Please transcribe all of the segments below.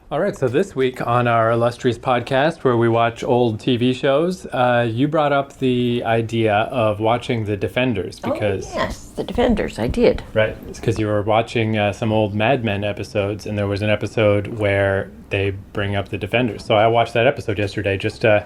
All right, so this week on our illustrious podcast where we watch old TV shows, you brought up the idea of watching The Defenders because... Oh, yes, The Defenders, I did. Right, it's because you were watching some old Mad Men episodes, and there was an episode where they bring up The Defenders. So I watched that episode yesterday just to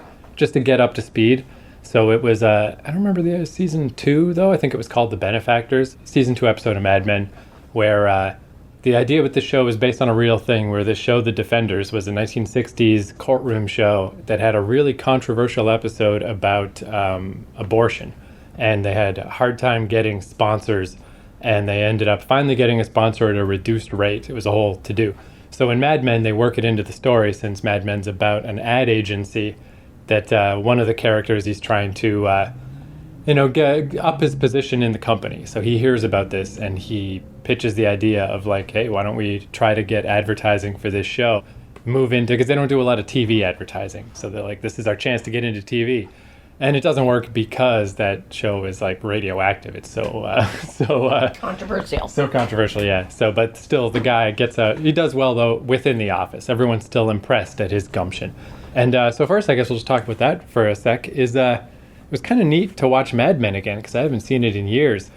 get up to speed. So it was, I don't remember the season 2, though. I think it was called The Benefactors, season 2 episode of Mad Men, where... the idea with the show was based on a real thing where the show The Defenders was a 1960s courtroom show that had a really controversial episode about abortion. And they had a hard time getting sponsors, and they ended up finally getting a sponsor at a reduced rate. It was a whole to-do. So in Mad Men, they work it into the story, since Mad Men's about an ad agency that one of the characters, he's trying to... get up his position in the company. So he hears about this and he pitches the idea of like, hey, why don't we try to get advertising for this show? Move into, because they don't do a lot of TV advertising. So they're like, this is our chance to get into TV. And it doesn't work because that show is like radioactive. It's so Controversial. So controversial, yeah. So, but still the guy gets out, he does well though within the office. Everyone's still impressed at his gumption. And so first, I guess we'll just talk about that for a sec, is it was kind of neat to watch Mad Men again because I haven't seen it in years.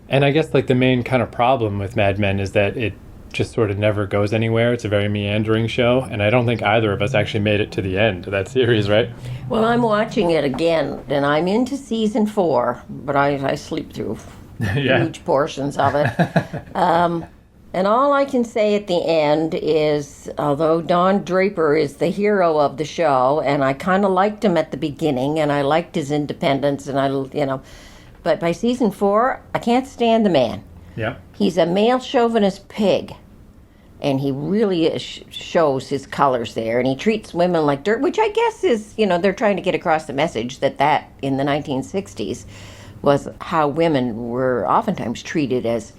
And I guess like the main kind of problem with Mad Men is that it just sort of never goes anywhere. It's a very meandering show, and I don't think either of us actually made it to the end of that series, right? Well, I'm watching it again, and I'm into season 4, but I sleep through huge portions of it. And all I can say at the end is, although Don Draper is the hero of the show, and I kind of liked him at the beginning, and I liked his independence, and but by season 4, I can't stand the man. Yeah. He's a male chauvinist pig, and he really shows his colors there, and he treats women like dirt, which I guess is, they're trying to get across the message that in the 1960s was how women were oftentimes treated as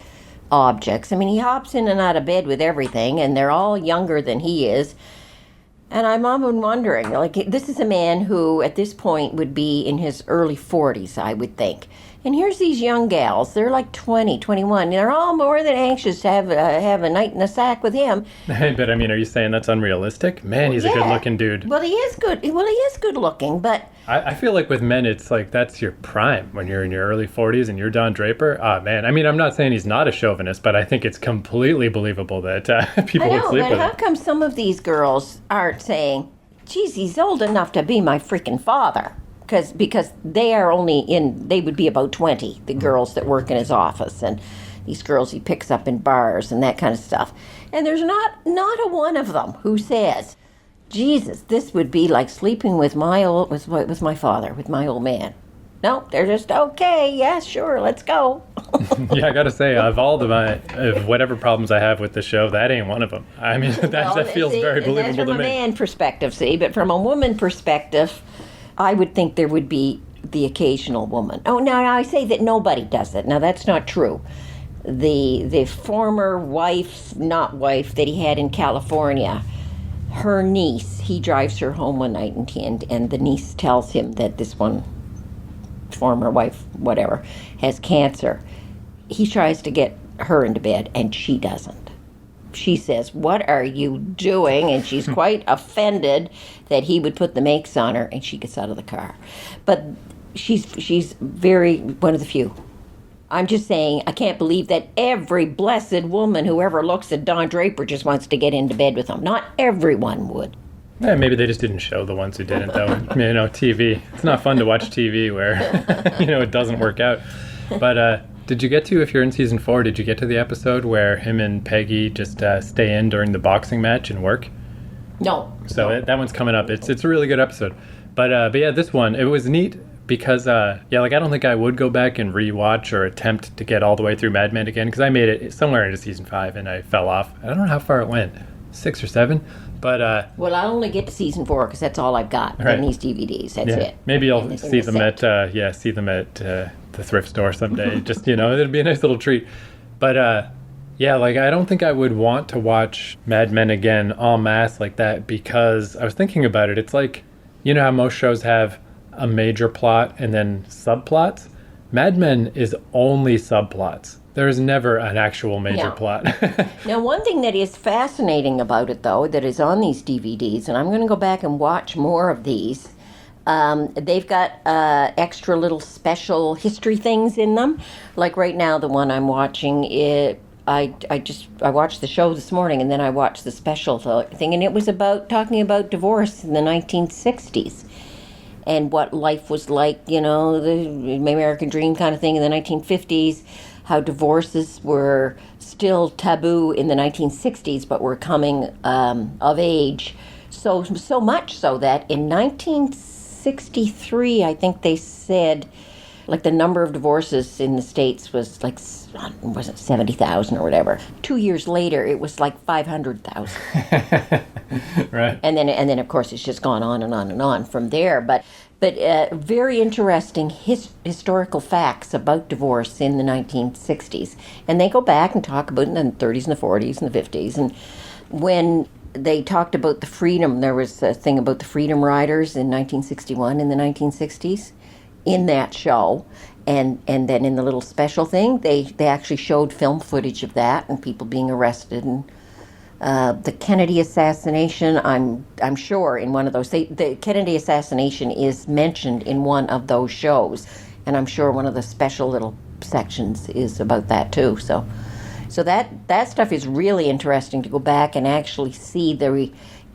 objects. I mean, he hops in and out of bed with everything, and they're all younger than he is. And I'm often wondering, like, this is a man who at this point would be in his early 40s, I would think. And here's these young gals, they're like 20, 21. They're all more than anxious to have a night in the sack with him. But I mean, are you saying that's unrealistic? Man, he's a good-looking dude. Well, he is good. Well, he is good-looking, but... I feel like with men, it's like that's your prime when you're in your early 40s and you're Don Draper. Ah, man. I mean, I'm not saying he's not a chauvinist, but I think it's completely believable that people would sleep with him. How come some of these girls aren't saying, geez, he's old enough to be my freaking father? Because they would be about 20, the girls that work in his office, and these girls he picks up in bars and that kind of stuff. And there's not a one of them who says, Jesus, this would be like sleeping with my father, with my old man. No, they're just, okay, yeah, sure, let's go. Yeah, I gotta say, of whatever problems I have with the show, that ain't one of them. I mean, that feels very believable to me. That's from a man perspective, but from a woman perspective, I would think there would be the occasional woman. Oh, now I say that nobody does it. Now, that's not true. The former not wife that he had in California, her niece, he drives her home one night and the niece tells him that this one former wife, whatever, has cancer. He tries to get her into bed, and she doesn't. She says, what are you doing? And she's quite offended that he would put the makes on her, and she gets out of the car. But she's very one of the few. I'm just saying, I can't believe that every blessed woman who ever looks at Don Draper just wants to get into bed with him. Not everyone would. Yeah, maybe they just didn't show the ones who didn't, though. TV. It's not fun to watch TV where, it doesn't work out. But did you get to, if you're in season 4, did you get to the episode where him and Peggy just stay in during the boxing match and work? No. So that one's coming up. It's a really good episode. But yeah, this one, it was neat because, I don't think I would go back and rewatch or attempt to get all the way through Mad Men again because I made it somewhere into season 5 and I fell off. I don't know how far it went, 6 or 7. But well, I'll only get to season 4 because that's all I've got in these DVDs. That's it. Maybe I'll see them at the thrift store someday. Just it'll be a nice little treat. But I don't think I would want to watch Mad Men again en masse like that because I was thinking about it. It's like how most shows have a major plot and then subplots. Mad Men is only subplots. There is never an actual major Yeah. plot. Now, one thing that is fascinating about it, though, that is on these DVDs, and I'm going to go back and watch more of these. They've got extra little special history things in them. Like right now, the one I'm watching, I watched the show this morning, and then I watched the special thing, and it was talking about divorce in the 1960s. And what life was like, you know, the American dream kind of thing in the 1950s, how divorces were still taboo in the 1960s, but were coming of age. So much so that in 1963, I think they said, like, the number of divorces in the States was like, wasn't 70,000 or whatever. 2 years later, it was like 500,000. Right. And then of course it's just gone on and on and on from there. But very interesting historical facts about divorce in the 1960s, and they go back and talk about it in the 30s and the 40s and the 50s. And when they talked about the freedom, there was a thing about the Freedom Riders in 1961 in the 1960s in that show. And then in the little special thing, they actually showed film footage of that and people being arrested. And the Kennedy assassination, I'm sure in one of those, the Kennedy assassination is mentioned in one of those shows, and I'm sure one of the special little sections is about that too. So that stuff is really interesting to go back and actually see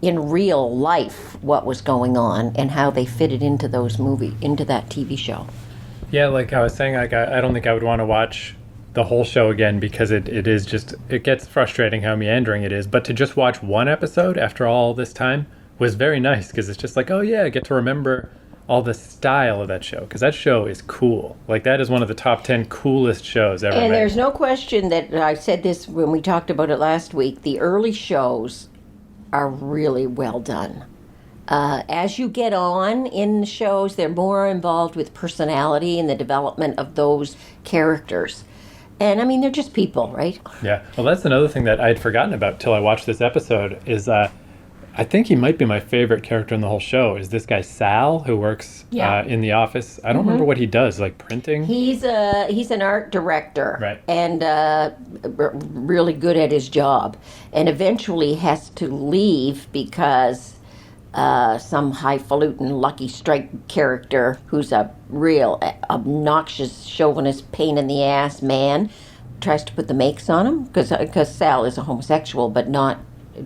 in real life what was going on and how they fitted into into that TV show. Yeah, like I was saying, like I don't think I would want to watch the whole show again because it gets frustrating how meandering it is. But to just watch one episode after all this time was very nice because it's just like, oh yeah, I get to remember all the style of that show because that show is cool. Like that is one of the top 10 coolest shows ever And made. there's no question that I said this when we talked about it last week. The early shows are really well done. As you get on in the shows, they're more involved with personality and the development of those characters. And I mean, they're just people, right? Yeah. Well, that's another thing that I'd forgotten about till I watched this episode is I think he might be my favorite character in the whole show is this guy Sal who works in the office. I don't remember what he does, like printing. He's an art director, right, and really good at his job, and eventually has to leave because some highfalutin Lucky Strike character who's a real obnoxious chauvinist pain in the ass man tries to put the makes on him because Sal is a homosexual but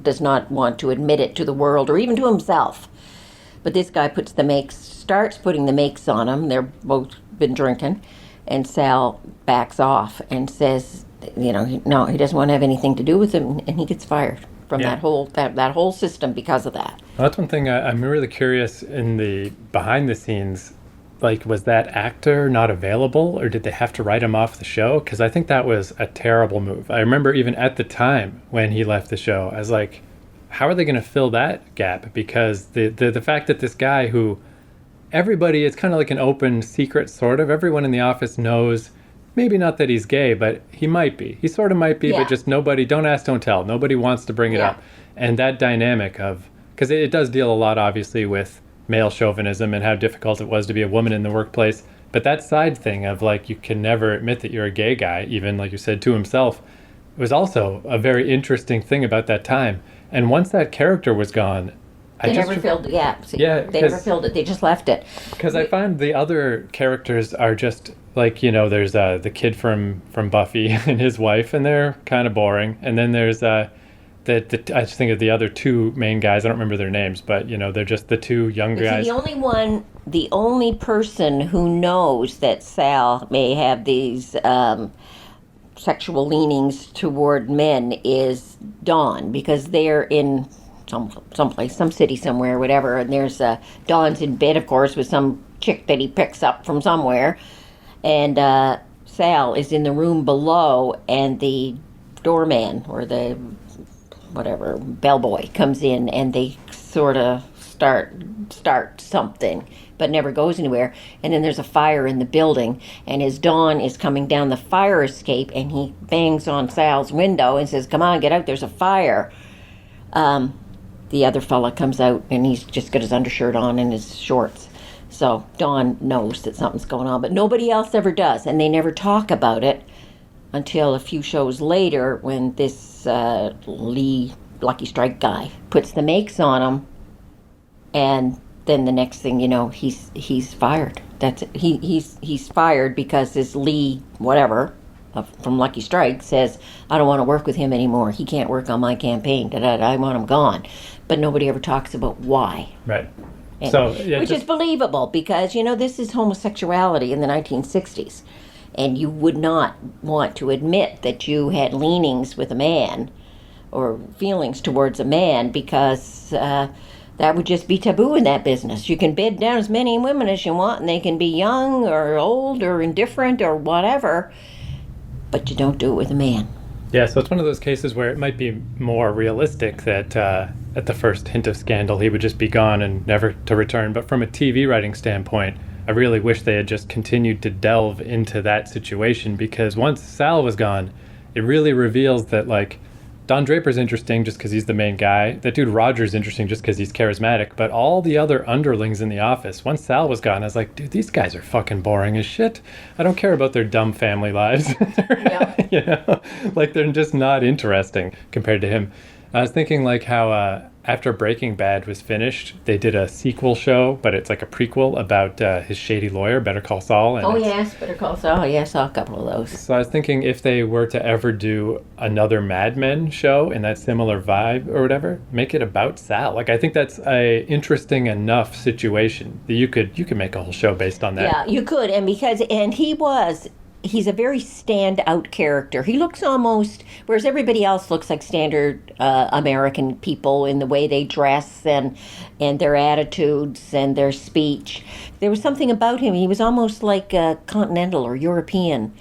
does not want to admit it to the world or even to himself. But this guy starts putting the makes on him. They're both been drinking, and Sal backs off and says, you know, no, he doesn't want to have anything to do with him, and he gets fired from that whole system because of that. Well, that's one thing I'm really curious in the behind the scenes. Like, was that actor not available, or did they have to write him off the show? Because I think that was a terrible move. I remember even at the time when he left the show, I was like, how are they going to fill that gap? Because the fact that this guy who everybody, it's kind of like an open secret, sort of. Everyone in the office knows, maybe not that he's gay, but he might be. He sort of might be, but just nobody, don't ask, don't tell. Nobody wants to bring it up. And that dynamic of, because it does deal a lot, obviously, with male chauvinism and how difficult it was to be a woman in the workplace. But that side thing of, like, you can never admit that you're a gay guy, even, like you said, to himself, was also a very interesting thing about that time. And once that character was gone, They never filled the gap. See, they never filled it. They just left it. Because I find the other characters are just, like, you know, there's the kid from Buffy and his wife, and they're kind of boring. And then there's I just think of the other two main guys. I don't remember their names, but, you know, they're just the two young guys. The only person who knows that Sal may have these sexual leanings toward men is Dawn, because they're in someplace, some city somewhere, whatever, and there's Dawn's in bed, of course, with some chick that he picks up from somewhere, and Sal is in the room below, and the doorman or the whatever bellboy comes in, and they sort of start something, but never goes anywhere. And then there's a fire in the building, and as Dawn is coming down the fire escape, and he bangs on Sal's window and says, "Come on, get out! There's a fire." The other fella comes out, and he's just got his undershirt on and his shorts. So Dawn knows that something's going on, but nobody else ever does, and they never talk about it until a few shows later when this Lee Lucky Strike guy puts the makes on him, and then the next thing you know, he's fired. That's it. He's fired because this Lee whatever from Lucky Strike says, I don't want to work with him anymore. He can't work on my campaign. I want him gone. But nobody ever talks about why. Right. And, So, which is believable because, this is homosexuality in the 1960s. And you would not want to admit that you had leanings with a man or feelings towards a man because that would just be taboo in that business. You can bed down as many women as you want and they can be young or old or indifferent or whatever, but you don't do it with a man. Yeah, so it's one of those cases where it might be more realistic that at the first hint of scandal, he would just be gone and never to return. But from a TV writing standpoint, I really wish they had just continued to delve into that situation, because once Sal was gone, it really reveals that, like, Don Draper's interesting just because he's the main guy. That dude Roger's interesting just because he's charismatic. But all the other underlings in the office, once Sal was gone, I was like, dude, these guys are fucking boring as shit. I don't care about their dumb family lives. Yeah. Like, they're just not interesting compared to him. I was thinking, like, how after Breaking Bad was finished, they did a sequel show, but it's like a prequel about his shady lawyer, Better Call Saul. And yes, Better Call Saul. Yeah, I saw a couple of those. So I was thinking if they were to ever do another Mad Men show in that similar vibe or whatever, make it about Sal. Like, I think that's a interesting enough situation that you could make a whole show based on that. Yeah, you could, and he's a very stand-out character. He looks almost, whereas everybody else looks like standard American people in the way they dress and their attitudes and their speech. There was something about him. He was almost like continental or European.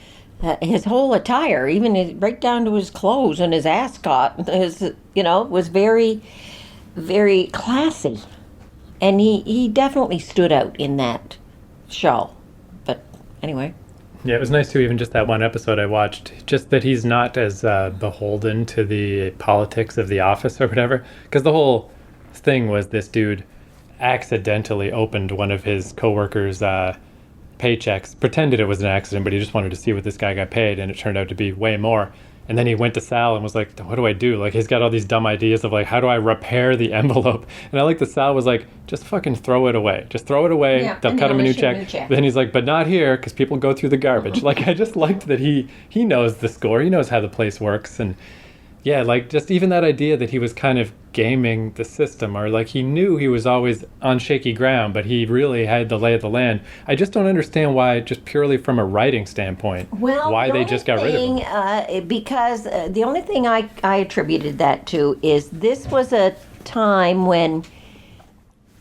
His whole attire, even right down to his clothes and his ascot, was very, very classy. And he definitely stood out in that show. But anyway. Yeah, it was nice too, even just that one episode I watched, just that he's not as beholden to the politics of the office or whatever. Because the whole thing was this dude accidentally opened one of his coworkers' paychecks, pretended it was an accident, but he just wanted to see what this guy got paid, and it turned out to be way more. And then he went to Sal and was like, what do I do? Like, he's got all these dumb ideas of, like, how do I repair the envelope? And I like that Sal was like, just fucking throw it away. Just throw it away. Yeah, They'll cut him a new check. Then he's like, but not here, because people go through the garbage. Like, I just liked that he knows the score. He knows how the place works. And yeah, like, just even that idea that he was kind of gaming the system, or like he knew he was always on shaky ground, but he really had the lay of the land. I just don't understand why, just purely from a writing standpoint, why they just got rid of him. Because the only thing I attributed that to is this was a time when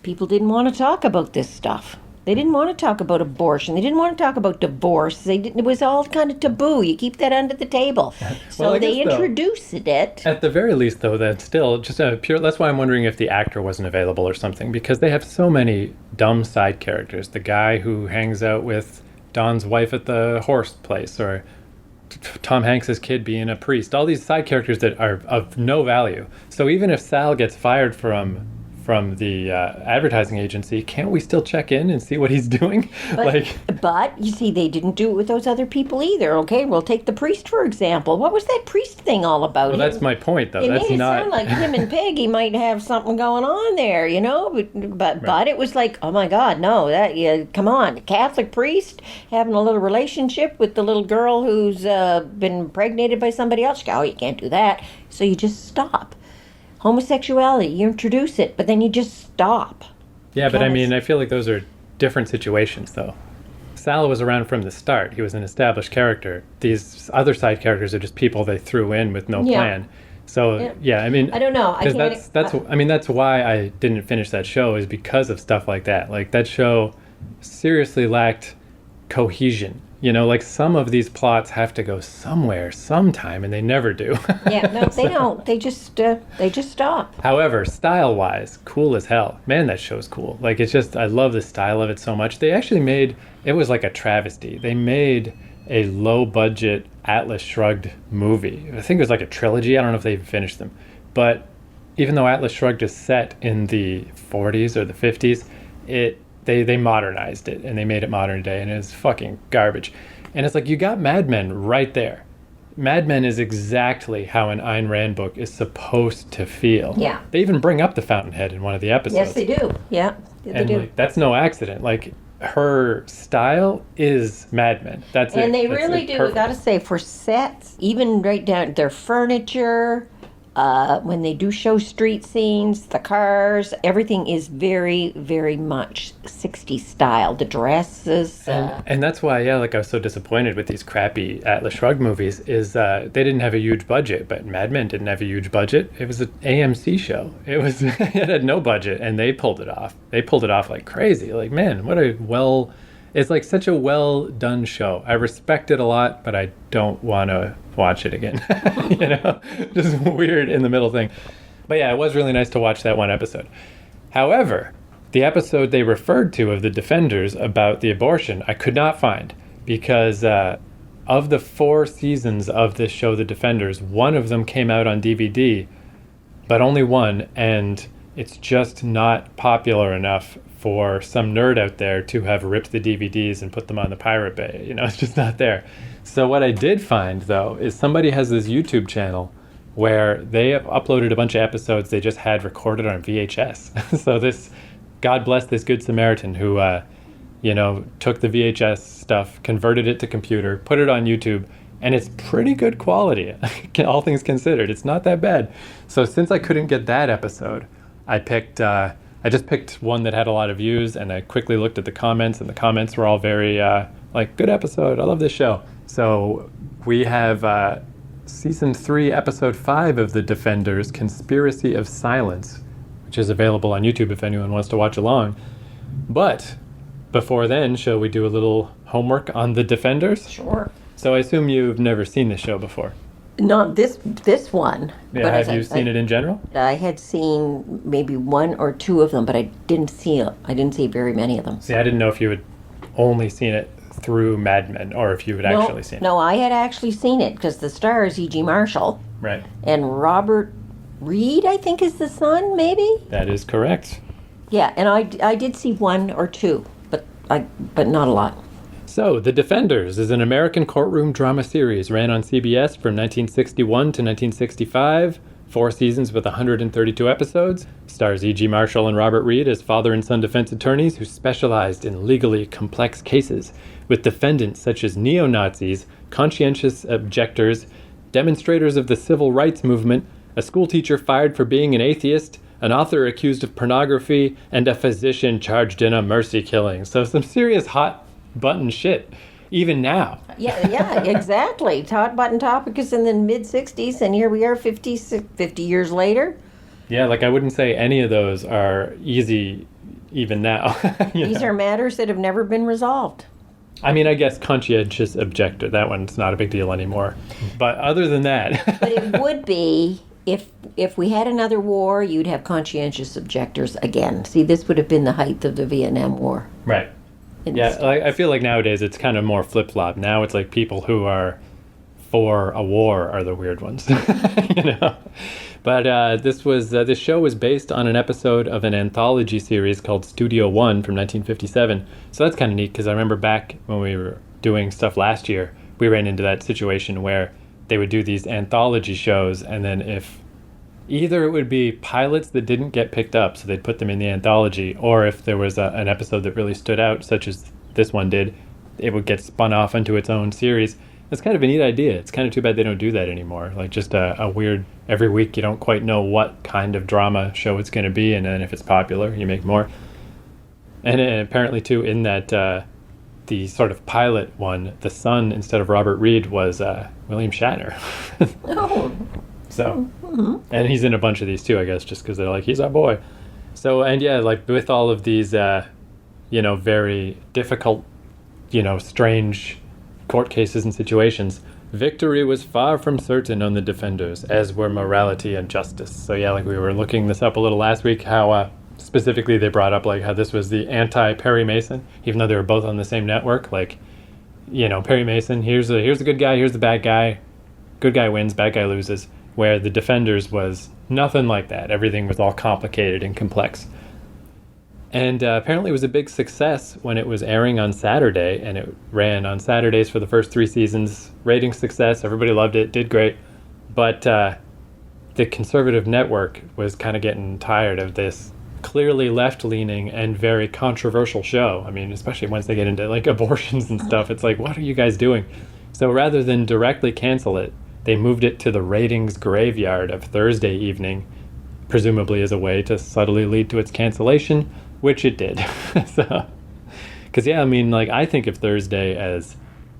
people didn't want to talk about this stuff. They didn't want to talk about abortion. They didn't want to talk about divorce. It was all kind of taboo. You keep that under the table. So they introduced it. At the very least, though, that's still just a pure... That's why I'm wondering if the actor wasn't available or something, because they have so many dumb side characters. The guy who hangs out with Don's wife at the horse place, or Tom Hanks's kid being a priest. All these side characters that are of no value. So even if Sal gets fired from the advertising agency, can't we still check in and see what he's doing? But you see, they didn't do it with those other people either. Okay, we'll take the priest for example. What was that priest thing all about? Well, that's my point, though. It that's made it not sound like him and Peggy might have something going on there, But it was like, oh my God, no! Come on, Catholic priest having a little relationship with the little girl who's been impregnated by somebody else. Oh, you can't do that. So you just stop. Homosexuality, you introduce it, but then you just stop. Yeah, but I mean, I feel like those are different situations, though. Sal was around from the start. He was an established character. These other side characters are just people they threw in with no plan. So, yeah, I mean... I don't know. That's why I didn't finish that show, is because of stuff like that. Like, that show seriously lacked cohesion. Like, some of these plots have to go somewhere, sometime, and they never do. Yeah, no, they don't. They just stop. However, style-wise, cool as hell. Man, that show's cool. Like, it's just, I love the style of it so much. They actually made, it was like a travesty. They made a low-budget Atlas Shrugged movie. I think it was like a trilogy. I don't know if they even finished them. But even though Atlas Shrugged is set in the 40s or the 50s, They modernized it, and they made it modern day, and it was fucking garbage. And it's like, you got Mad Men right there. Mad Men is exactly how an Ayn Rand book is supposed to feel. Yeah. They even bring up the Fountainhead in one of the episodes. Yes, they do. Yeah, they And do. like, that's no accident. Like, her style is Mad Men. That's it. And they That's really it. do. I Perfect. gotta say, for sets, even right down their furniture, when they do show street scenes, the cars, everything is very, very much 60s style. The dresses. And that's why, yeah, like I was so disappointed with these crappy Atlas Shrugged movies is they didn't have a huge budget, but Mad Men didn't have a huge budget. It was an AMC show. It had no budget, and they pulled it off. They pulled it off like crazy. Like, man, it's like such a well done show. I respect it a lot, but I don't want to watch it again. You know, just weird in the middle thing. But yeah, it was really nice to watch that one episode. However, the episode they referred to of the Defenders about the abortion, I could not find because of the 4 seasons of this show, The Defenders, one of them came out on DVD, but only one, and it's just not popular enough for some nerd out there to have ripped the DVDs and put them on the Pirate Bay. You know, it's just not there. So what I did find, though, is somebody has this YouTube channel where they have uploaded a bunch of episodes they just had recorded on VHS. So this, God bless this good Samaritan who, took the VHS stuff, converted it to computer, put it on YouTube, and it's pretty good quality, all things considered. It's not that bad. So since I couldn't get that episode, I just picked one that had a lot of views, and I quickly looked at the comments, and the comments were all very, good episode, I love this show. So we have Season 3, Episode 5 of The Defenders, Conspiracy of Silence, which is available on YouTube if anyone wants to watch along. But before then, shall we do a little homework on The Defenders? Sure. So I assume you've never seen this show before. Not this one. Yeah, but have you seen it in general? I had seen maybe 1 or 2 of them, but I didn't see very many of them. See, I didn't know if you had only seen it through Mad Men or if you had actually seen it. No, I had actually seen it because the star is E.G. Marshall. Right. And Robert Reed, I think, is the son, maybe? That is correct. Yeah, and I did see 1 or 2, but not a lot. So, The Defenders is an American courtroom drama series ran on CBS from 1961 to 1965, 4 seasons with 132 episodes, stars E.G. Marshall and Robert Reed as father and son defense attorneys who specialized in legally complex cases, with defendants such as neo-Nazis, conscientious objectors, demonstrators of the civil rights movement, a schoolteacher fired for being an atheist, an author accused of pornography, and a physician charged in a mercy killing. So some serious hot button shit, even now. Yeah, exactly. Hot button topic is in the mid-60s, and here we are 50 years later. Yeah, like I wouldn't say any of those are easy even now. These are matters that have never been resolved. I mean, I guess conscientious objector, that one's not a big deal anymore. But other than that... But it would be, if we had another war, you'd have conscientious objectors again. See, this would have been the height of the Vietnam War. Right. Yeah, I feel like nowadays it's kind of more flip-flop. Now it's like people who are for a war are the weird ones, you know. But this show was based on an episode of an anthology series called Studio One from 1957. So that's kind of neat because I remember back when we were doing stuff last year, we ran into that situation where they would do these anthology shows, and then if either it would be pilots that didn't get picked up, so they'd put them in the anthology, or if there was an episode that really stood out, such as this one did, it would get spun off into its own series. It's kind of a neat idea. It's kind of too bad they don't do that anymore. Like just a weird, every week you don't quite know what kind of drama show it's going to be, and then if it's popular, you make more. And apparently, too, in that the sort of pilot one, the son, instead of Robert Reed, was William Shatner. Oh. So, and he's in a bunch of these too, I guess, just because they're like, he's our boy. So, and yeah, like with all of these, very difficult, strange court cases and situations, victory was far from certain on the Defenders, as were morality and justice. So yeah, like we were looking this up a little last week, how specifically they brought up like how this was the anti-Perry Mason, even though they were both on the same network. Like, Perry Mason, here's the good guy, here's the bad guy. Good guy wins, bad guy loses. Where the Defenders was nothing like that. Everything was all complicated and complex. And apparently it was a big success when it was airing on Saturday, and it ran on Saturdays for the first 3 seasons. Rating success, everybody loved it, did great. But the conservative network was kind of getting tired of this clearly left-leaning and very controversial show. I mean, especially once they get into like abortions and stuff, it's like, what are you guys doing? So rather than directly cancel it, they moved it to the ratings graveyard of Thursday evening, presumably as a way to subtly lead to its cancellation, which it did. So, because yeah, I mean, like, I think of Thursday as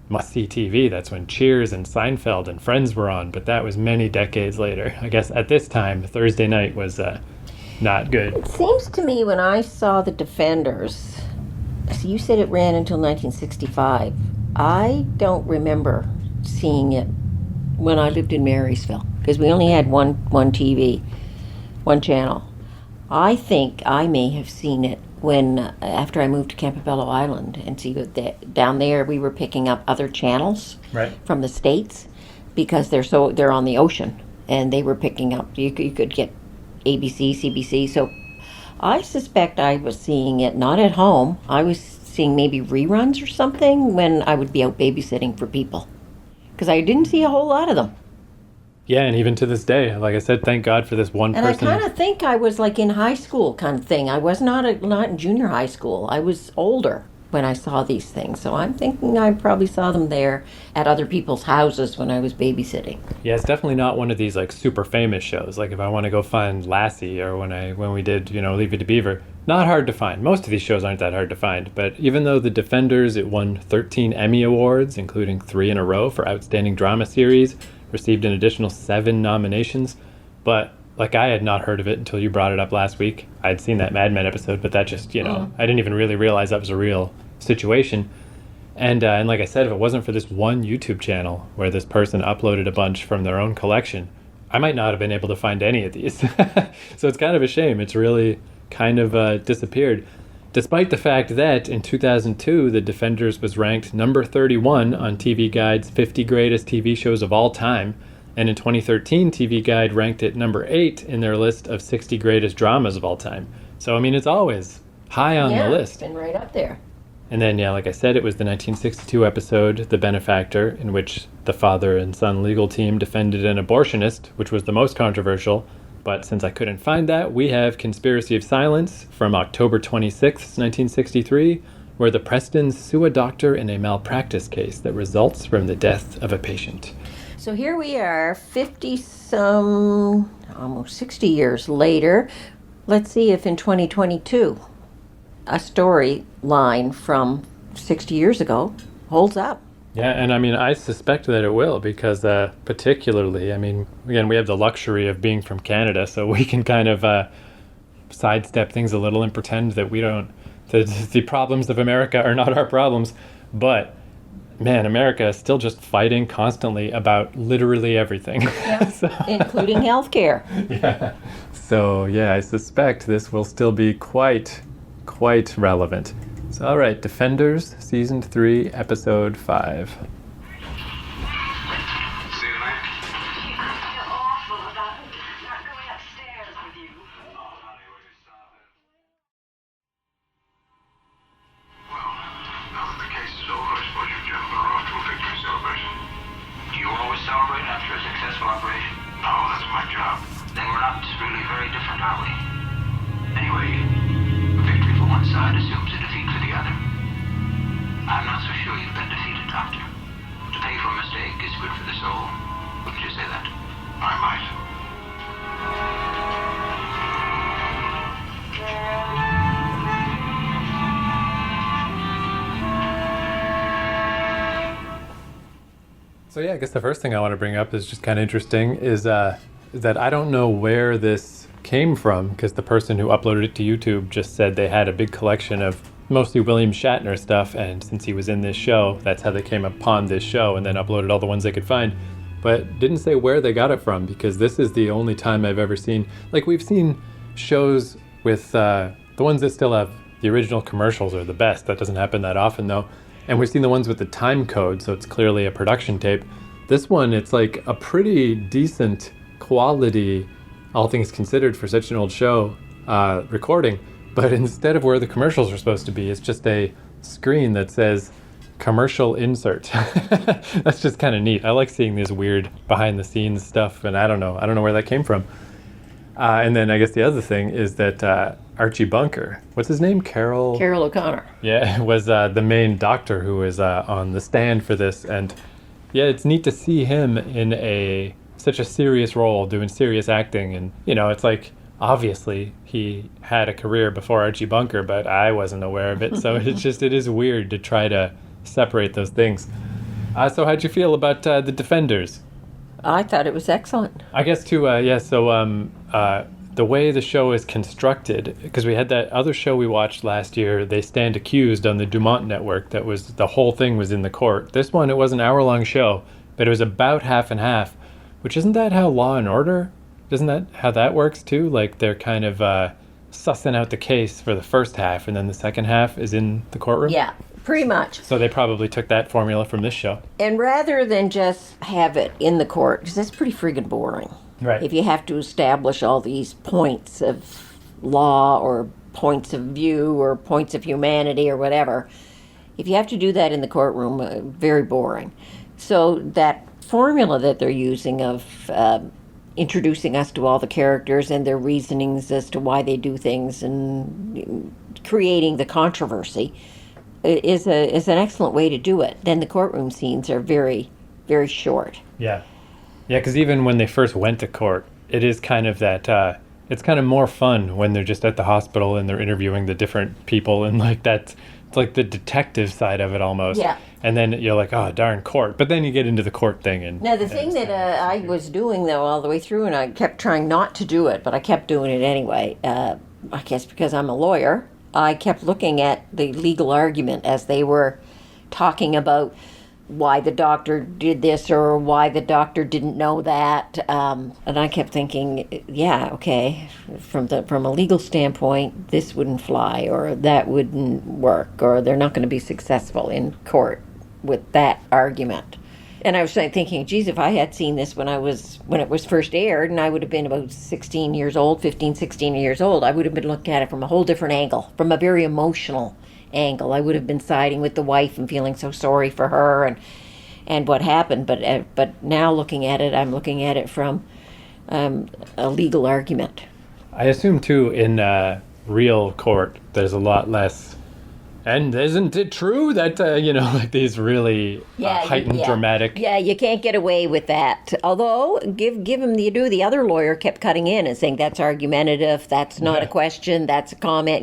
must-see TV. That's when Cheers and Seinfeld and Friends were on, but that was many decades later. I guess at this time, Thursday night was not good. It seems to me when I saw The Defenders, so you said it ran until 1965. I don't remember seeing it when I lived in Marysville, because we only had one TV, one channel. I think I may have seen it when after I moved to Campobello Island, and see that down there we were picking up other channels Right. from the States, because they're on the ocean, and they were picking up, you could get ABC, CBC. So I suspect I was seeing it not at home. I was seeing maybe reruns or something when I would be out babysitting for people, because I didn't see a whole lot of them. Yeah, and even to this day, like I said, thank God for this one And person. I kind of think I was like in high school kind of thing. I was not in junior high school. I was older when I saw these things. So I'm thinking I probably saw them there at other people's houses when I was babysitting. Yeah, it's definitely not one of these like super famous shows. Like if I want to go find Lassie, or when we did, Leave It to Beaver, not hard to find. Most of these shows aren't that hard to find. But even though The Defenders, it won 13 Emmy Awards, including 3 in a row for Outstanding Drama Series, received an additional 7 nominations. But like, I had not heard of it until you brought it up last week. I had seen that Mad Men episode, but that just, I didn't even really realize that was a real situation. And like I said, if it wasn't for this one YouTube channel where this person uploaded a bunch from their own collection, I might not have been able to find any of these. So it's kind of a shame. It's really kind of disappeared. Despite the fact that in 2002, The Defenders was ranked number 31 on TV Guide's 50 Greatest TV Shows of All Time, and in 2013, TV Guide ranked it number 8 in their list of 60 Greatest Dramas of All Time. So, I mean, it's always high on the list. It's been right up there. And then, yeah, like I said, it was the 1962 episode, The Benefactor, in which the father and son legal team defended an abortionist, which was the most controversial. But since I couldn't find that, we have Conspiracy of Silence from October 26th, 1963, where the Prestons sue a doctor in a malpractice case that results from the death of a patient. So here we are, 50-some, almost 60 years later. Let's see if in 2022, a storyline from 60 years ago holds up. Yeah, and I mean, I suspect that it will, because particularly, I mean, again, we have the luxury of being from Canada, so we can kind of sidestep things a little and pretend that we don't, the problems of America are not our problems. But, man, America is still just fighting constantly about literally everything. Yeah, So, including healthcare. yeah. So, yeah, I suspect this will still be quite relevant. So, all right, Defenders, Season 3, Episode 5. See you tonight. You feel awful about not going upstairs with you. Oh, honey, will you stop it? Well, now that the case is over, I suppose you gentlemen are off to a victory celebration. Do you always celebrate after a successful operation? No, that's my job. Then we're not really very different, are we? Anyway, a victory for one side assumes a defeat for the other. I'm not so sure you've been defeated, Doctor. To pay for a mistake is good for the soul. Wouldn't you say that? I might. So yeah, I guess the first thing I want to bring up is just kind of interesting is that I don't know where this came from, because the person who uploaded it to YouTube just said they had a big collection of mostly William Shatner stuff, and since he was in this show, that's how they came upon this show, and then uploaded all the ones they could find. But didn't say where they got it from, because this is the only time I've ever seen, like, we've seen shows with the ones that still have the original commercials are the best. That doesn't happen that often though. And we've seen the ones with the time code, so it's clearly a production tape. This one, it's like a pretty decent quality, all things considered, for such an old show, recording. but instead of where the commercials are supposed to be, it's just a screen that says commercial insert. That's just kind of neat. I like seeing this weird behind the scenes stuff, and I don't know where that came from. And then I guess the other thing is that Archie Bunker, what's his name? Carol O'Connor. Yeah, was the main doctor who was on the stand for this. And yeah, it's neat to see him in such a serious role, doing serious acting. And, it's like, obviously he had a career before Archie Bunker, but I wasn't aware of it. So it is weird to try to separate those things. So how'd you feel about The Defenders? I thought it was excellent. I guess too, the way the show is constructed, because we had that other show we watched last year, They Stand Accused, on the Dumont Network, the whole thing was in the court. This one, it was an hour-long show, but it was about half and half, which isn't that how Law and Order, isn't that how that works too? Like they're kind of sussing out the case for the first half, and then the second half is in the courtroom? Yeah, pretty much. So they probably took that formula from this show. And rather than just have it in the court, because that's pretty friggin' boring. Right. If you have to establish all these points of law or points of view or points of humanity or whatever, if you have to do that in the courtroom, very boring. So that formula that they're using of introducing us to all the characters and their reasonings as to why they do things and creating the controversy is an excellent way to do it. Then the courtroom scenes are very, very short. Yeah. Yeah, because even when they first went to court, it is kind of that, it's kind of more fun when they're just at the hospital and they're interviewing the different people, and like it's like the detective side of it almost. Yeah. And then you're like, oh, darn court. But then you get into the court thing. And Now, the thing that I was doing, though, all the way through, and I kept trying not to do it, but I kept doing it anyway, I guess because I'm a lawyer, I kept looking at the legal argument as they were talking about why the doctor did this or why the doctor didn't know that, and I kept thinking, yeah, okay, from a legal standpoint, this wouldn't fly, or that wouldn't work, or they're not going to be successful in court with that argument. And I was thinking, geez, if I had seen this when it was first aired, and I would have been about 16 years old, I would have been looking at it from a whole different angle, from a very emotional angle. I would have been siding with the wife and feeling so sorry for her and what happened. But now looking at it, I'm looking at it from a legal argument. I assume too in real court there's a lot less. And isn't it true that like these really heightened dramatic? Yeah, you can't get away with that. Although give him the other lawyer kept cutting in and saying that's argumentative, that's not a question, that's a comment.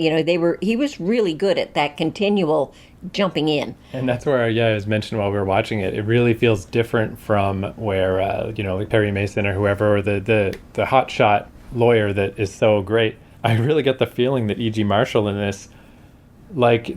He was really good at that continual jumping in. And that's where it was mentioned while we were watching it. It really feels different from where like Perry Mason or whoever, or the hotshot lawyer that is so great. I really get the feeling that E.G. Marshall in this, like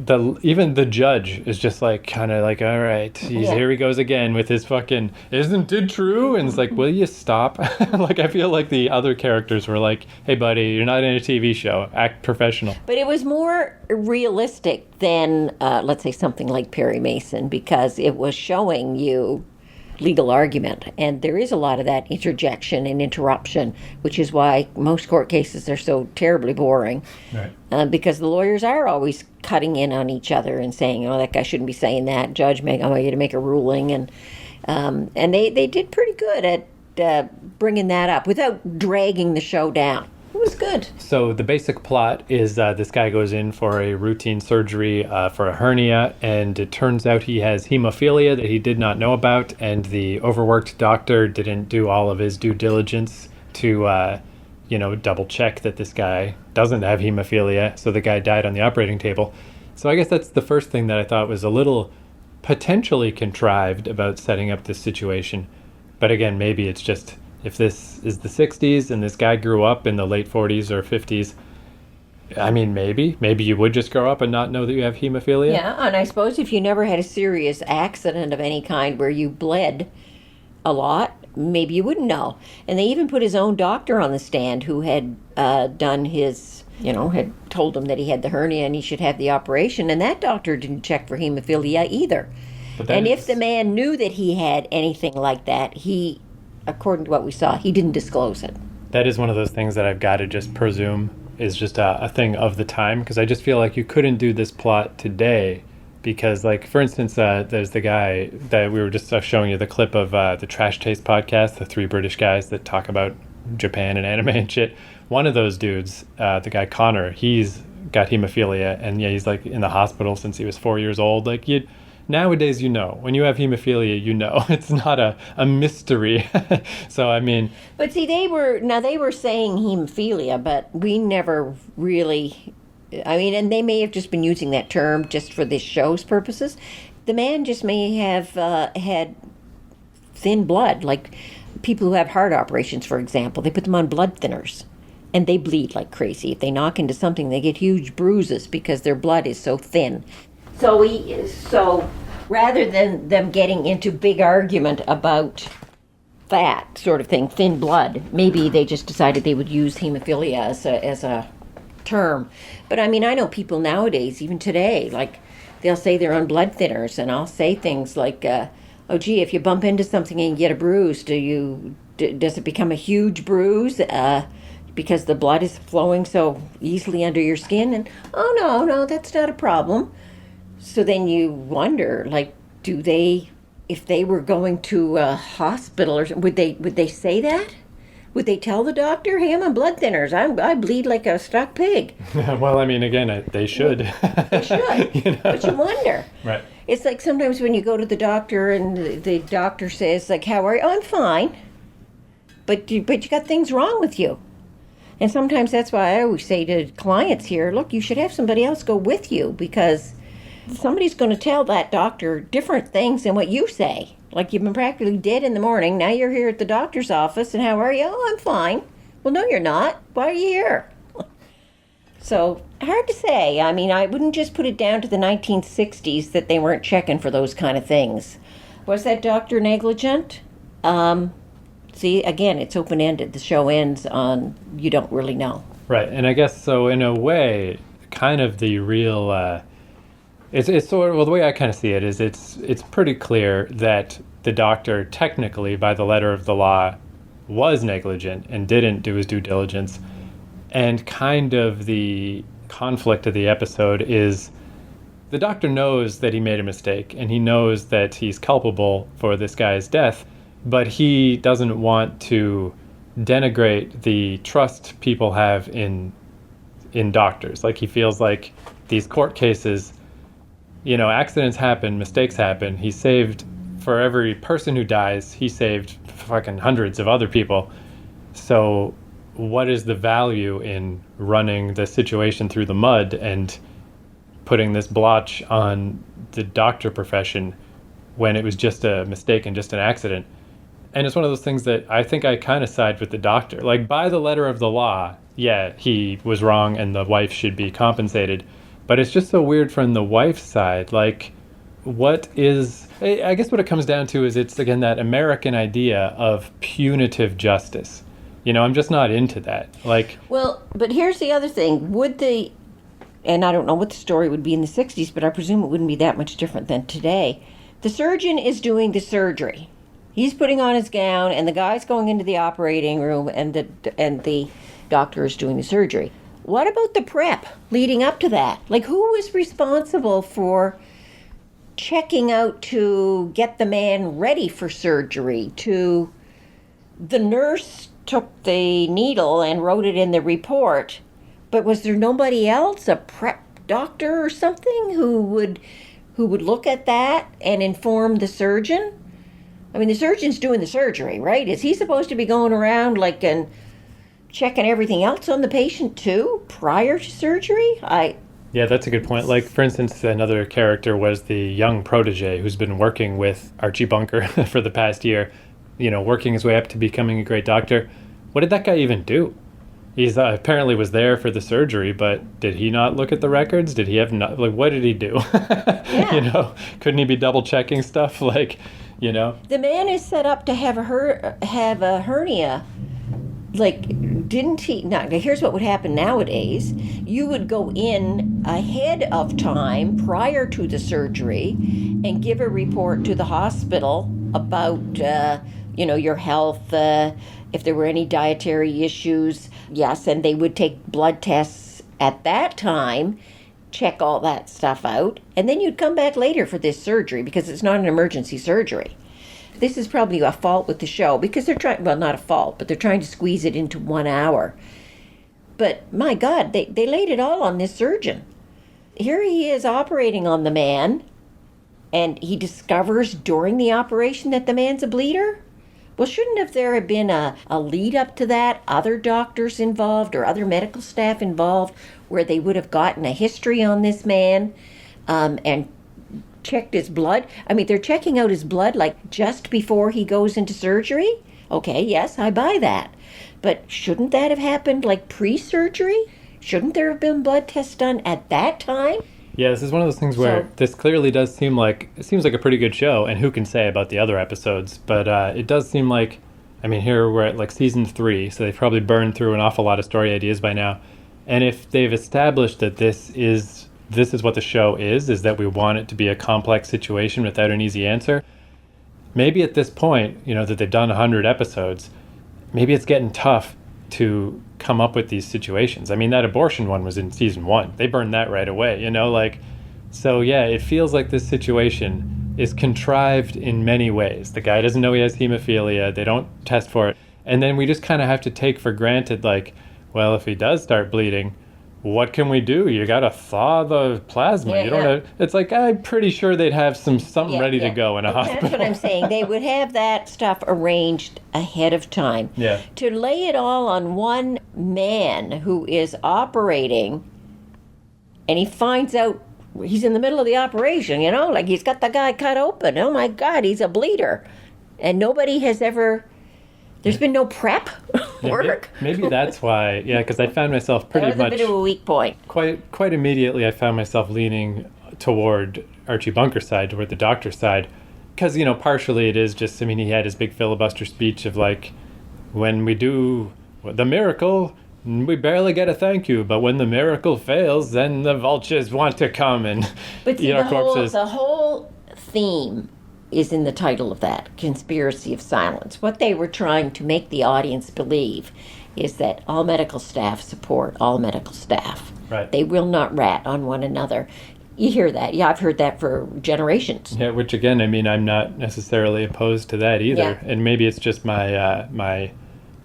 even the judge is just like kind of like, all right, here he goes again with his fucking isn't it true, and it's like, will you stop? Like I feel like the other characters were like, hey buddy, you're not in a TV show, act professional. But it was more realistic than let's say something like Perry Mason, because it was showing you legal argument, and there is a lot of that interjection and interruption, which is why most court cases are so terribly boring. Right. Because the lawyers are always cutting in on each other and saying, oh, that guy shouldn't be saying that, judge, I want you to make a ruling, and they did pretty good at bringing that up without dragging the show down. It was good. So the basic plot is this guy goes in for a routine surgery for a hernia, and it turns out he has hemophilia that he did not know about, and the overworked doctor didn't do all of his due diligence to double check that this guy doesn't have hemophilia, so the guy died on the operating table. So I guess that's the first thing that I thought was a little potentially contrived about setting up this situation. But again, maybe it's just, if this is the 60s and this guy grew up in the late 40s or 50s, I mean, maybe you would just grow up and not know that you have hemophilia. Yeah, and I suppose if you never had a serious accident of any kind where you bled a lot, maybe you wouldn't know. And they even put his own doctor on the stand who had done his, had told him that he had the hernia and he should have the operation, and that doctor didn't check for hemophilia either. And if the man knew that he had anything like that, according to what we saw, he didn't disclose it. That is one of those things that I've got to just presume is just a thing of the time, because I just feel like you couldn't do this plot today. Because, like, for instance, there's the guy that we were just showing you the clip of the Trash Taste podcast, the 3 British guys that talk about Japan and anime and shit. One of those dudes, the guy Connor, he's got hemophilia, and yeah, he's like in the hospital since he was 4 years old. Like, nowadays, when you have hemophilia, it's not a mystery. So I mean, but see, they were saying hemophilia, but we never really. I mean, and they may have just been using that term just for this show's purposes. The man just may have had thin blood, like people who have heart operations, for example. They put them on blood thinners, and they bleed like crazy. If they knock into something, they get huge bruises because their blood is so thin. So rather than them getting into big argument about that sort of thing, thin blood, maybe they just decided they would use hemophilia as a term. But I mean, I know people nowadays, even today, like they'll say they're on blood thinners, and I'll say things like, oh gee, if you bump into something and you get a bruise, does it become a huge bruise because the blood is flowing so easily under your skin? And oh no, that's not a problem. So then you wonder, like, if they were going to a hospital, or would they say that? Would they tell the doctor, hey, I'm on blood thinners, I bleed like a stuck pig? Well, I mean, again, they should. They should. But you wonder. Right. It's like sometimes when you go to the doctor and the doctor says, like, how are you? Oh, I'm fine. But you got things wrong with you. And sometimes that's why I always say to clients here, look, you should have somebody else go with you, because somebody's going to tell that doctor different things than what you say. Like, you've been practically dead in the morning. Now you're here at the doctor's office, and how are you? Oh, I'm fine. Well, no, you're not. Why are you here? So, hard to say. I mean, I wouldn't just put it down to the 1960s that they weren't checking for those kind of things. Was that doctor negligent? See, again, it's open-ended. The show ends on you don't really know. Right, and I guess so in a way, kind of the real... It's sort of, well, the way I kind of see it is it's pretty clear that the doctor technically, by the letter of the law, was negligent and didn't do his due diligence. And kind of the conflict of the episode is the doctor knows that he made a mistake, and he knows that he's culpable for this guy's death, but he doesn't want to denigrate the trust people have in doctors. Like, he feels like these court cases... accidents happen, mistakes happen. He saved, for every person who dies, he saved fucking hundreds of other people. So what is the value in running the situation through the mud and putting this blotch on the doctor profession when it was just a mistake and just an accident? And it's one of those things that I think I kind of side with the doctor. Like, by the letter of the law, yeah, he was wrong and the wife should be compensated. But it's just so weird from the wife's side. Like, I guess what it comes down to is it's, again, that American idea of punitive justice. I'm just not into that. Like, well, but here's the other thing. And I don't know what the story would be in the 60s, but I presume it wouldn't be that much different than today. The surgeon is doing the surgery. He's putting on his gown, and the guy's going into the operating room, and the doctor is doing the surgery. What about the prep leading up to that? Like, who was responsible for checking out to get the man ready for surgery? The nurse took the needle and wrote it in the report, but was there nobody else, a prep doctor or something, who would look at that and inform the surgeon? I mean, the surgeon's doing the surgery, right? Is he supposed to be going around and checking everything else on the patient too prior to surgery? Yeah, that's a good point. Like, for instance, another character was the young protege who's been working with Archie Bunker for the past year, working his way up to becoming a great doctor. What did that guy even do? He's apparently was there for the surgery, but did he not look at the records? Did he have what did he do? Yeah. Couldn't he be double checking stuff? The man is set up to have a hernia. Like, didn't he? Now, here's what would happen nowadays. You would go in ahead of time prior to the surgery and give a report to the hospital about, your health, if there were any dietary issues, Yes, and they would take blood tests at that time, check all that stuff out, and then you'd come back later for this surgery because it's not an emergency surgery. This is probably a fault with the show because they're trying, well, not a fault, but they're trying to squeeze it into 1 hour. But my God, they laid it all on this surgeon. Here he is operating on the man, and he discovers during the operation that the man's a bleeder? Well, shouldn't have there have been a lead up to that, other doctors involved or other medical staff involved, where they would have gotten a history on this man and checked his blood? I mean, they're checking out his blood like just before he goes into surgery? Okay, yes, I buy that. But shouldn't that have happened like pre-surgery? Shouldn't there have been blood tests done at that time? Yeah, this is one of those things where this clearly does seem like, it seems like a pretty good show, and who can say about the other episodes, but it does seem like, I mean, here we're at like season 3, so they've probably burned through an awful lot of story ideas by now, and if they've established that this is what the show is that we want it to be a complex situation without an easy answer, maybe at this point, you know, that they've done 100 episodes, maybe it's getting tough to come up with these situations. I mean, that abortion one was in season 1. They burned that right away, you know, like, so yeah, it feels like this situation is contrived in many ways. The guy doesn't know he has hemophilia, they don't test for it, and then we just kind of have to take for granted, like, well, if he does start bleeding, what can we do? You gotta thaw the plasma. Yeah, you don't know. It's like, I'm pretty sure they'd have something ready to go in a hospital. That's what I'm saying. They would have that stuff arranged ahead of time. Yeah. To lay it all on one man who is operating, and he finds out he's in the middle of the operation, you know, like he's got the guy cut open. Oh my God, he's a bleeder. And nobody has ever, there's been no prep work. Maybe that's why, yeah, because I found myself pretty That was much, a bit of a weak point. quite immediately, I found myself leaning toward Archie Bunker's side, toward the doctor's side, because, you know, partially it is just, I mean, he had his big filibuster speech of like, when we do the miracle, we barely get a thank you, but when the miracle fails, then the vultures want to come and eat our corpses. The whole theme is in the title of that, Conspiracy of Silence. What they were trying to make the audience believe is that all medical staff support all medical staff. Right. They will not rat on one another. You hear that. Yeah, I've heard that for generations. Yeah, which again, I mean, I'm not necessarily opposed to that either. Yeah. And maybe it's just my my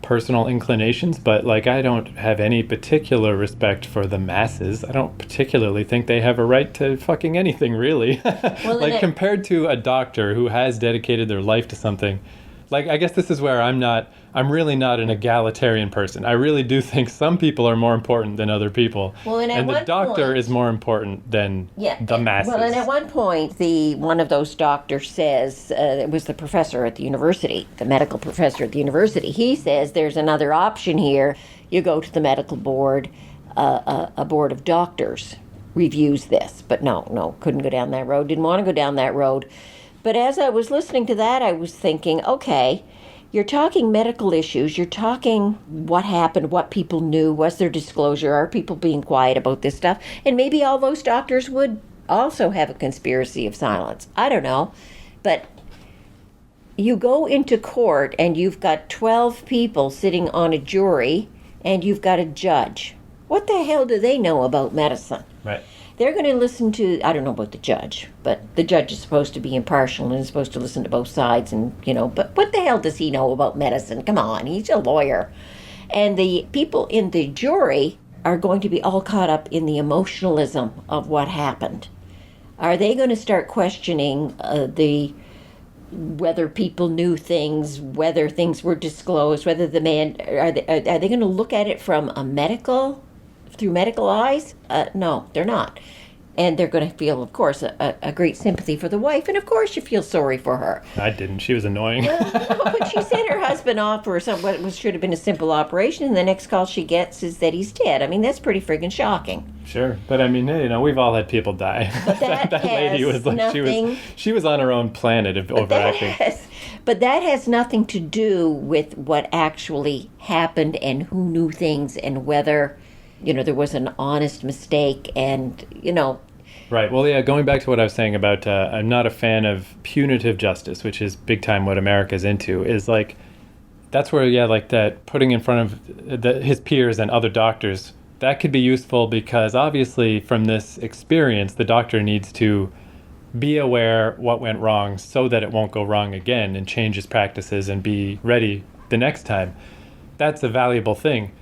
personal inclinations, but like I don't have any particular respect for the masses. I don't particularly think they have a right to fucking anything, really. Well, like compared to a doctor who has dedicated their life to something. Like, I guess this is where I'm really not an egalitarian person. I really do think some people are more important than other people. Well, and the doctor is more important than the masses. Well, and at one point, one of those doctors says, it was the professor at the university, the medical professor at the university, he says there's another option here. You go to the medical board, a board of doctors reviews this. But no, couldn't go down that road, didn't want to go down that road. But as I was listening to that, I was thinking, okay, you're talking medical issues. You're talking what happened, what people knew, was there disclosure, are people being quiet about this stuff? And maybe all those doctors would also have a conspiracy of silence. I don't know. But you go into court and you've got 12 people sitting on a jury and you've got a judge. What the hell do they know about medicine? Right. They're going to listen to, I don't know about the judge, but the judge is supposed to be impartial and is supposed to listen to both sides and, you know, but what the hell does he know about medicine? Come on, he's a lawyer. And the people in the jury are going to be all caught up in the emotionalism of what happened. Are they going to start questioning whether people knew things, whether things were disclosed, whether the man, are they going to look at it from through medical eyes? No, they're not. And they're going to feel, of course, a great sympathy for the wife. And, of course, you feel sorry for her. I didn't. She was annoying. But she sent her husband off for what should have been a simple operation. And the next call she gets is that he's dead. I mean, that's pretty friggin' shocking. Sure. But, I mean, you know, we've all had people die. But that lady was like, nothing, she was on her own planet of overacting. But that has nothing to do with what actually happened and who knew things and whether, you know, there was an honest mistake and, you know. Right. Well, yeah, going back to what I was saying about I'm not a fan of punitive justice, which is big time what America's into, is like That's where, yeah, like that putting in front of his peers and other doctors, that could be useful because obviously from this experience, the doctor needs to be aware what went wrong so that it won't go wrong again and change his practices and be ready the next time. That's a valuable thing.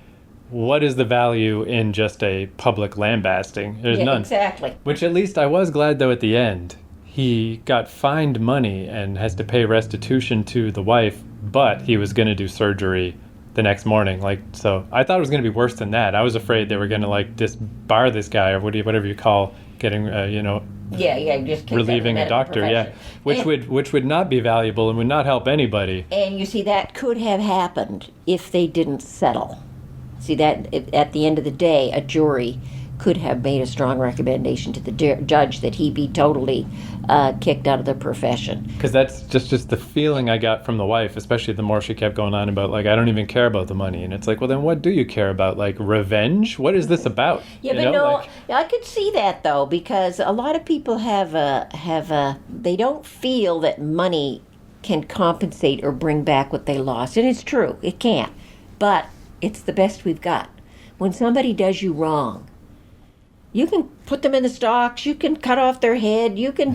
What is the value in just a public lambasting? There's none. Exactly. Which at least I was glad, though, at the end, he got fined money and has to pay restitution to the wife, but he was going to do surgery the next morning. Like, so I thought it was going to be worse than that. I was afraid they were going to like disbar this guy or whatever you call getting, just relieving a doctor. Yeah, which would not be valuable and would not help anybody. And you see, that could have happened if they didn't settle. See, that at the end of the day, a jury could have made a strong recommendation to the judge that he be totally kicked out of the profession. Because that's just the feeling I got from the wife, especially the more she kept going on about, like, I don't even care about the money. And it's like, well, then what do you care about? Like, revenge? What is this about? Yeah, but I could see that, though, because a lot of people they don't feel that money can compensate or bring back what they lost. And it's true, it can't. But it's the best we've got. When somebody does you wrong, you can put them in the stocks, you can cut off their head, you can,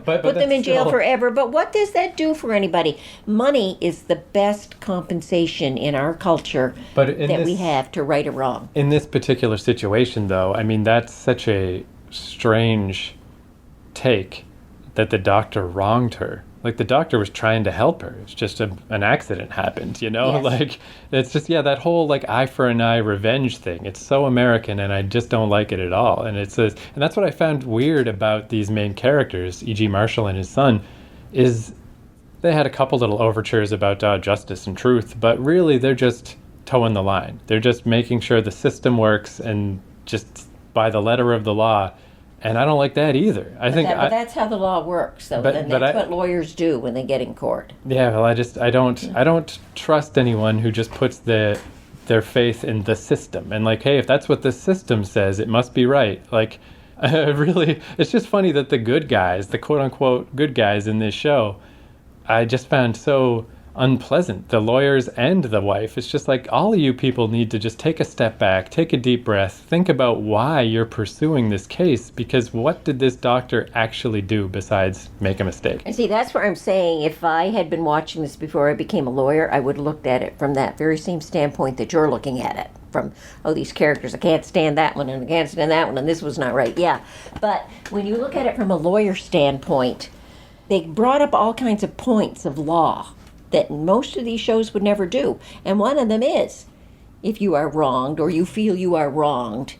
but put them in jail still forever. But what does that do for anybody? Money is the best compensation in our culture we have to right a wrong. In this particular situation, though, I mean, that's such a strange take that the doctor wronged her. Like, the doctor was trying to help her. It's just an accident happened, Yes. Like, it's just, that whole, like, eye for an eye revenge thing. It's so American, and I just don't like it at all. And and that's what I found weird about these main characters, E.G. Marshall and his son, is they had a couple little overtures about justice and truth, but really they're just towing the line. They're just making sure the system works and just by the letter of the law. And I don't like that either. But that's how the law works. So that's what lawyers do when they get in court. Yeah, well, I don't trust anyone who just puts their faith in the system and like, hey, if that's what the system says, it must be right. Like, really, it's just funny that the good guys, the quote unquote good guys in this show, I just found so unpleasant. The lawyers and the wife. It's just like all of you people need to just take a step back, take a deep breath, think about why you're pursuing this case, because what did this doctor actually do besides make a mistake? And see, that's where I'm saying if I had been watching this before I became a lawyer, I would have looked at it from that very same standpoint that you're looking at it. From, these characters, I can't stand that one and I can't stand that one and this was not right. Yeah, but when you look at it from a lawyer standpoint, they brought up all kinds of points of law that most of these shows would never do. And one of them is, if you are wronged or you feel you are wronged,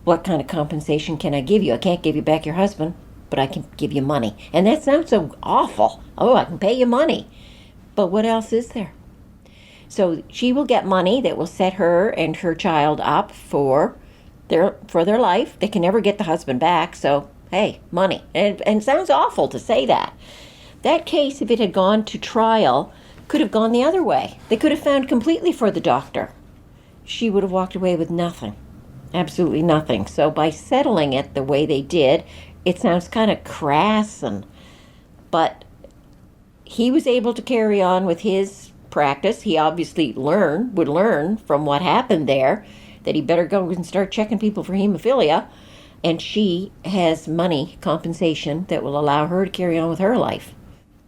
what kind of compensation can I give you? I can't give you back your husband, but I can give you money. And that sounds so awful. Oh, I can pay you money. But what else is there? So she will get money that will set her and her child up for their life. They can never get the husband back, so hey, money. And it sounds awful to say that. That case, if it had gone to trial, could have gone the other way. They could have found completely for the doctor. She would have walked away with nothing. Absolutely nothing. So by settling it the way they did, it sounds kind of crass, but he was able to carry on with his practice. He obviously would learn from what happened there that he better go and start checking people for hemophilia. And she has money compensation that will allow her to carry on with her life.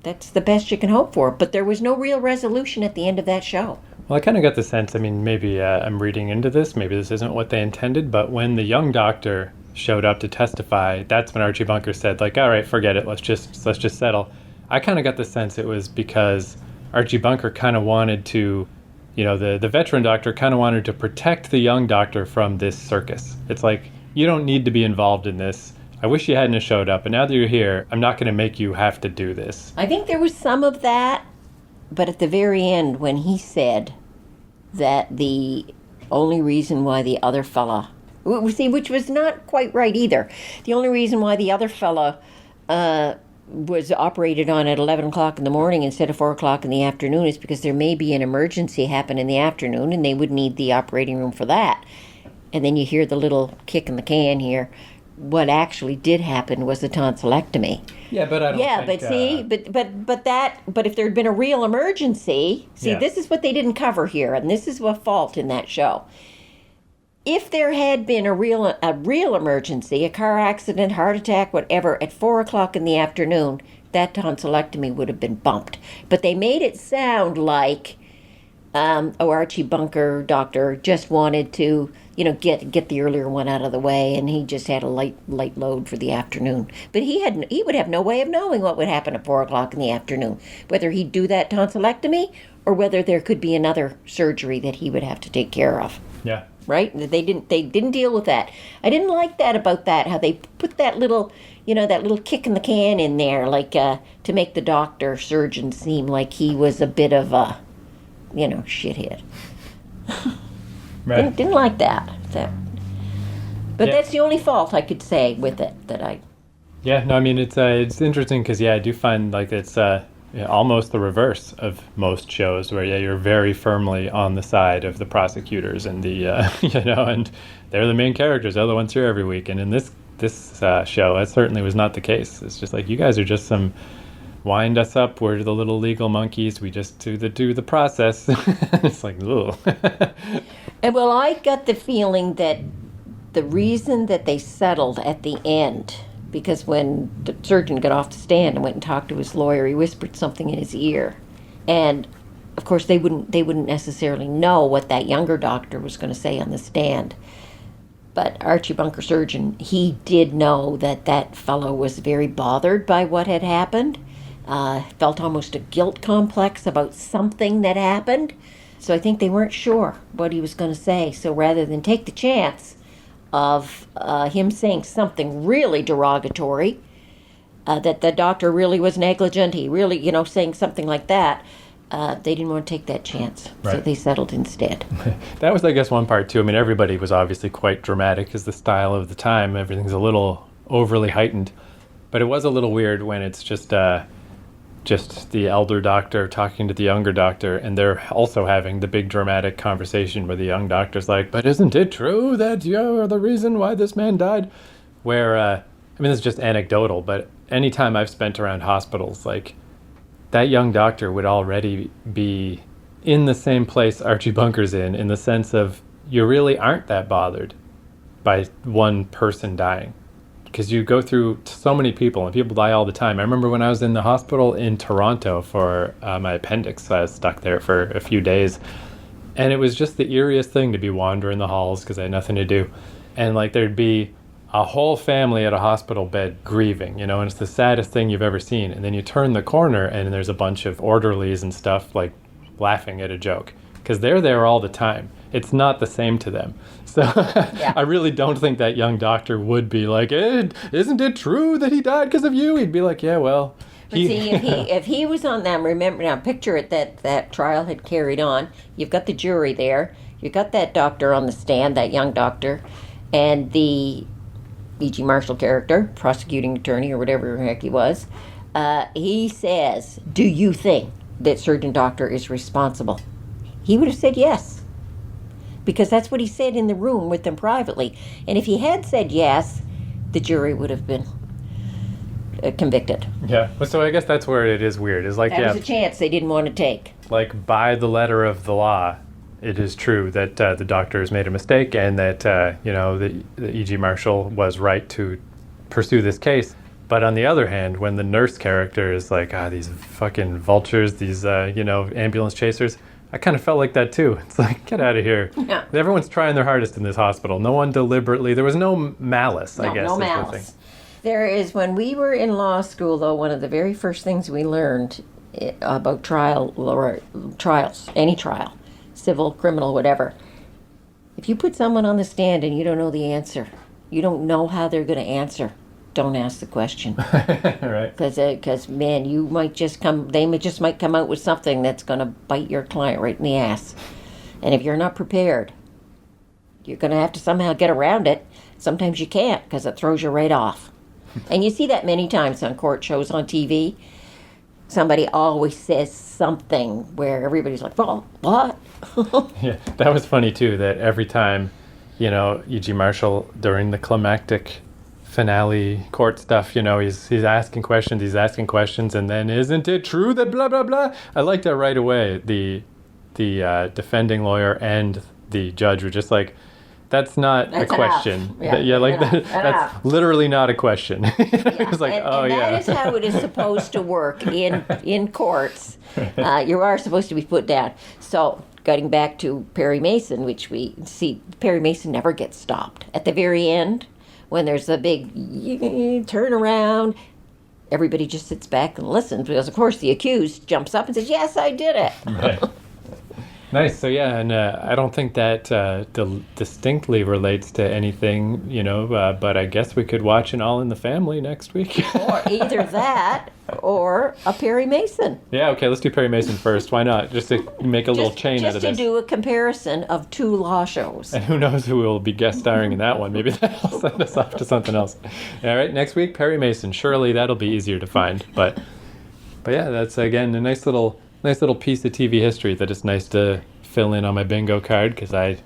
That's the best you can hope for. But there was no real resolution at the end of that show. Well, I kind of got the sense, I mean, maybe I'm reading into this, maybe this isn't what they intended, but when the young doctor showed up to testify, that's when Archie Bunker said, like, all right, forget it, let's just settle. I kind of got the sense it was because Archie Bunker kind of wanted to, the veteran doctor kind of wanted to protect the young doctor from this circus. It's like, you don't need to be involved in this. I wish you hadn't have showed up, and now that you're here, I'm not going to make you have to do this. I think there was some of that, but at the very end, when he said that the only reason why the other fella, which was not quite right either, the only reason why the other fella was operated on at 11 o'clock in the morning instead of 4 o'clock in the afternoon is because there may be an emergency happen in the afternoon, and they would need the operating room for that. And then you hear the little kick in the can here. what actually did happen was a tonsillectomy. Yeah, but I don't Yeah, think, but see, but if there had been a real emergency, see, Yeah. this is what they didn't cover here, and this is a fault in that show. If there had been a real emergency, a car accident, heart attack, whatever, at 4:00 in the afternoon, that tonsillectomy would have been bumped. But they made it sound like, Archie Bunker doctor just wanted to, get the earlier one out of the way, and he just had a light load for the afternoon. But he would have no way of knowing what would happen at 4:00 in the afternoon, whether he'd do that tonsillectomy or whether there could be another surgery that he would have to take care of. Yeah. Right? They didn't deal with that. I didn't like that about that, how they put that little, that little kick in the can in there, like to make the doctor surgeon seem like he was a bit of a, shithead. Right. Didn't like that. But Yeah. that's the only fault I could say with it that I. Yeah, no, I mean, it's interesting because, I do find like it's almost the reverse of most shows where, you're very firmly on the side of the prosecutors and the, and they're the main characters. They're the ones here every week. And in this show, that certainly was not the case. It's just like, you guys are just some wind us up. We're the little legal monkeys. We just do the process. It's like, ugh. And well, I got the feeling that the reason that they settled at the end, because when the surgeon got off the stand and went and talked to his lawyer, he whispered something in his ear, and of course they wouldn't necessarily know what that younger doctor was going to say on the stand. But Archie Bunker surgeon, he did know that fellow was very bothered by what had happened, felt almost a guilt complex about something that happened. So I think they weren't sure what he was going to say. So rather than take the chance of him saying something really derogatory, that the doctor really was negligent, he really, saying something like that, they didn't want to take that chance. So Right. they settled instead. That was, I guess, one part too. I mean, everybody was obviously quite dramatic because the style of the time, everything's a little overly heightened. But it was a little weird when it's just the elder doctor talking to the younger doctor, and they're also having the big dramatic conversation where the young doctor's like, "But isn't it true that you're the reason why this man died?" Where, I mean, this is just anecdotal, but any time I've spent around hospitals, like, that young doctor would already be in the same place Archie Bunker's in the sense of you really aren't that bothered by one person dying. Because you go through so many people, and people die all the time. I remember when I was in the hospital in Toronto for my appendix, I was stuck there for a few days. And it was just the eeriest thing to be wandering the halls because I had nothing to do. And like there'd be a whole family at a hospital bed grieving, and it's the saddest thing you've ever seen. And then you turn the corner and there's a bunch of orderlies and stuff like laughing at a joke because they're there all the time. It's not the same to them. So Yeah. I really don't think that young doctor would be like, isn't it true that he died because of you? He'd be like, yeah, well. But see, if he was on them, remember now, picture it that trial had carried on. You've got the jury there. You've got that doctor on the stand, that young doctor, and the E.G. Marshall character, prosecuting attorney or whatever the heck he was. He says, "Do you think that Surgeon Doctor is responsible?" He would have said yes. Because that's what he said in the room with them privately. And if he had said yes, the jury would have been convicted. Yeah. Well, so I guess that's where it is weird. Is like, That was a chance they didn't want to take. like by the letter of the law, it is true that the doctor has made a mistake and that, the E.G. Marshall was right to pursue this case. But on the other hand, when the nurse character is like, these fucking vultures, these, ambulance chasers, I kind of felt like that too. It's like, get out of here. Yeah. Everyone's trying their hardest in this hospital. No one deliberately, there was no malice, I guess. No is the malice. thing. There is, when we were in law school, though, one of the very first things we learned about trials, any trial, civil, criminal, whatever. If you put someone on the stand and you don't know the answer, you don't know how they're going to answer, don't ask the question. Right. Because man, they might come out with something that's going to bite your client right in the ass. And if you're not prepared, you're going to have to somehow get around it. Sometimes you can't because it throws you right off. And you see that many times on court shows on TV. Somebody always says something where everybody's like, well, what? Yeah, that was funny too, that every time, E.G. Marshall, during the climactic finale court stuff. You know, he's asking questions, and then isn't it true that blah blah blah? I liked that right away. The defending lawyer and the judge were just like, that's not That's a question. enough. Yeah, like enough, that's enough. literally not a question. It was like, and that is how it is supposed to work in courts. You are supposed to be put down. So, getting back to Perry Mason, which we see, Perry Mason never gets stopped. At the very end, when there's a big turnaround, everybody just sits back and listens, because, of course, the accused jumps up and says, yes, I did it. Right. Nice. So yeah, and I don't think that distinctly relates to anything, you know. But I guess we could watch an All in the Family next week. Or either that or a Perry Mason. Yeah. Okay. Let's do Perry Mason first. Why not? Just to make a little chain out of Just this. to do a comparison of two law shows. And who knows who will be guest starring in that one? Maybe that'll send us off to something else. All right. Next week, Perry Mason. Surely that'll be easier to find. But yeah, that's again a nice little piece of TV history that is nice to fill in on my bingo card, because I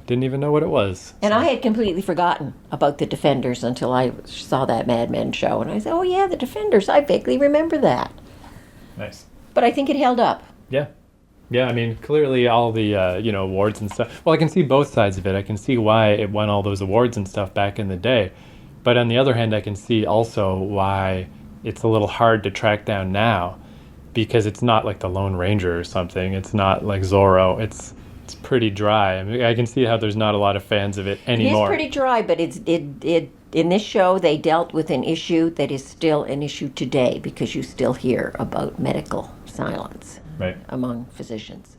didn't even know what it was. And I had completely forgotten about the Defenders until I saw that Mad Men show. And I said, oh, yeah, the Defenders. I vaguely remember that. Nice. But I think it held up. Yeah. Yeah, I mean, clearly all the, awards and stuff. Well, I can see both sides of it. I can see why it won all those awards and stuff back in the day. But on the other hand, I can see also why it's a little hard to track down now, because it's not like the Lone Ranger or something. It's not like Zorro. It's pretty dry. I mean, I can see how there's not a lot of fans of it anymore. It is pretty dry, but in this show they dealt with an issue that is still an issue today, because you still hear about medical silence Right. among physicians.